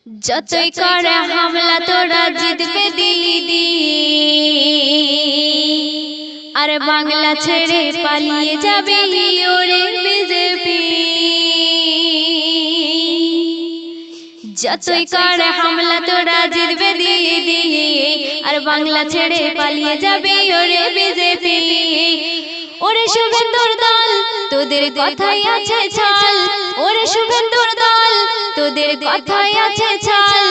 যতই করে হামলা তোরা জিতবে দিদি, আর বাংলা ছেড়ে পালিয়ে যাবে ওরে বিজেপি। যতই করে হামলা তোরা জিতবে দিদি, আর বাংলা ছেড়ে পালিয়ে যাবে ওরে বিজেপি। ওরে শুভেন্দুর দল তোদের কথাই আছে ছাল, ওরে শুভেন্দুর দল তোদের কথাই আছে ছাল।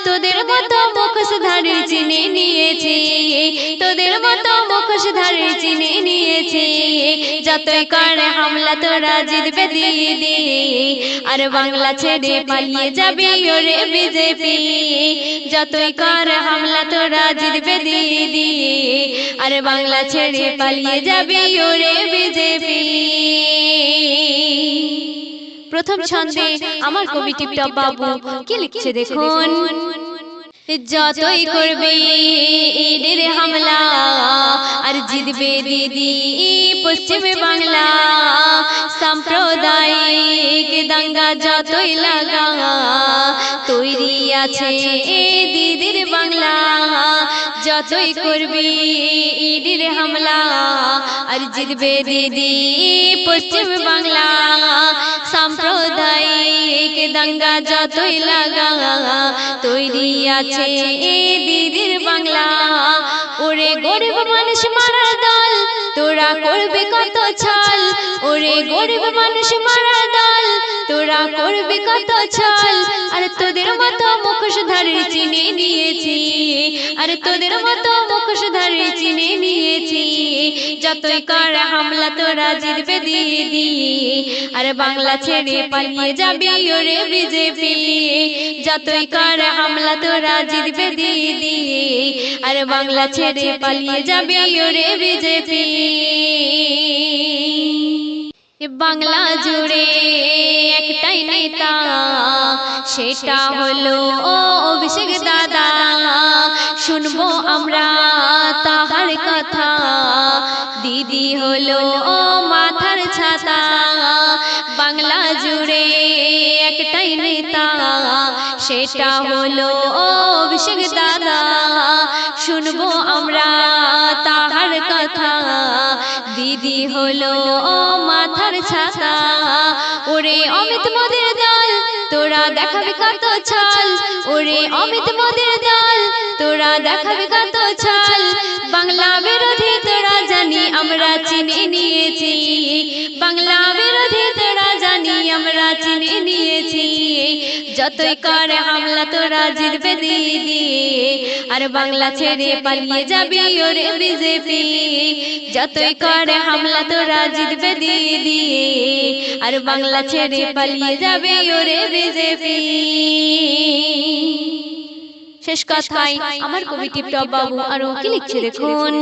তোদের মতো মুখোশধারী চিনে নিয়েছি, তোদের মতো মুখোশধারী চিনে নিয়েছি। যতই করে হামলা তোরা জিতবে দিদি, আর বাংলা ছেড়ে পালিয়ে যাবে ওরে বিজেপি। যতই করে হামলা তোরা জিতবে দিদি, আর বাংলা ছেড়ে পালিয়ে যাবে ওরে বিজেপি। প্রথম ছন্দে আমার কবি টিপটপ বাবু কি লিখছে দেখুন। যতই করবে ঈদের হামলা, আর জিতবে দিদি পশ্চিমে বাংলা। সাম্প্রদায়িক দাঙ্গা যতই লাগা, তৈরি আছে দিদির বাংলা। যতই করবে ঈদের হামলা, আর জিতবে দিদি পশ্চিম বাংলা। সাম্প্রদায়িক দাঙ্গা যতই লাগা, তৈরি আছে দিদির বাংলা। ওরে গরিব মানুষ মারার দল, তোরা করবে কত ছাল। ওরে গরিব মানুষ মারার দল, তোরা করবে কত ছাল। আর তোদের মতো মুখোশধারী চিনে নিয়েছি, আর তোদের মতো মুখোশধারী চিনে নিয়েছি। যতই করে হামলা তোরা জিতবে দিদি, আর বাংলা ছেড়ে পালিয়ে যাবি ওরে বিজেপি। যতই করে হামলা তোরা জিতবে দিদি, আর বাংলা ছেড়ে পালিয়ে যাবি ওরে বিজেপি। বাংলা জুড়ে একটাই নেতা, সেটা হলো অভিষেক দাদা। শুনবো আমরা তাহার কথা, দিদি হলো মাথার ছাতা। বাংলা জুড়ে একটাই নেতা, সেটা হলো অভিষেক দাদা। শুনবো আমরা তাহার কথা, দিদি হলো মাথার ছাতা। ওরে অমিত মোদের দল, তোরা দেখাবি কত ছাল। ওরে অমিত মোদের দল, তোরা দেখাবি কত ছাল। বাংলা বিরোধী তোরা জানি আমরা চিনে নিয়েছি, বাংলা বিরোধী তোরা জানি আমরা চিনে নিয়েছি। যতই করে হামলা তোরা জিতবে দিদি, আর বাংলা ছেড়ে পালিয়ে যাবি ওরে বিজেপি। যতই করে হামলা তোরা জিতবে দিদি, আর বাংলা ছেড়ে পালিয়ে যাবে ওরে বিজেপি। শেষ কথায় আমার কবি টিপটপ বাবু আরো কি লিখছে দেখুন।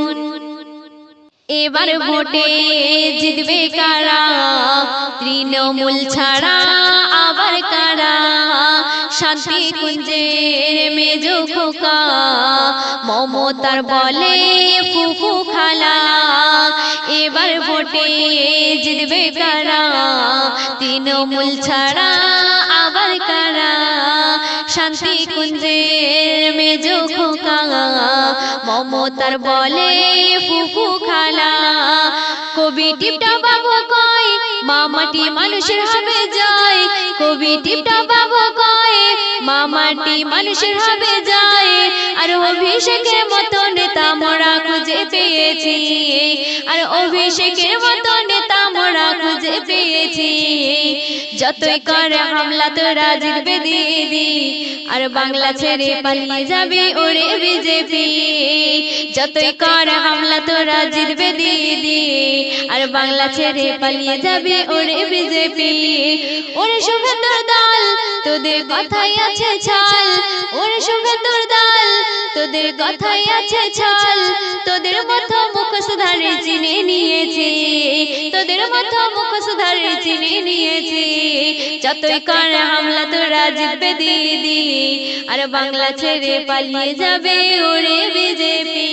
এবার ভোটে জিতবে কারা, তৃণমূল ছাড়া আবার কারা। শান্তি কুঞ্জের মেজো খোকা, মমতার বলে ফুফু খালা। এবার ভোটে জিতবে কারা, তৃণমূল ছাড়া আবার কারা। শান্তি কুঞ্জের মেজো খোকা, মমতার বলে ফুফু খালা। কবি টিপটপ বাবু কয় মামাটি মানুষের হবে জয়। কবি টিপটপ বাবু কয় মামাটি মানুষের হবে জয়। আর অভিষেকের মতো নেতা মোরা খুঁজে পেয়েছি, আর অভিষেকের মতো নেতা মোরা খুঁজে পেয়েছি। যতই করে হামলা তোরা জিতবে দিদি, আর বাংলা ছেড়ে পালিয়ে যাবে ওরে বিজেপি। যতই করে হামলা তোরা জিতবে দিদি, আর বাংলা ছেড়ে পালিয়ে যাবে ওরে বিজেপি। ওরে শুভেন্দুর দল তোদের কথাই আছে ছাল। ওরে শুভেন্দুর দল তোদের কথাই আছে ছাল। তোদের মতো মুখোশধারী চিনে নিয়েছি, তোদের মতো মুখোশধারী চিনে নিয়েছি। যতই করে হামলা তোরা জিতবে দিদি, আর বাংলা ছেড়ে পালিয়ে যাবে ওরে বিজেপি।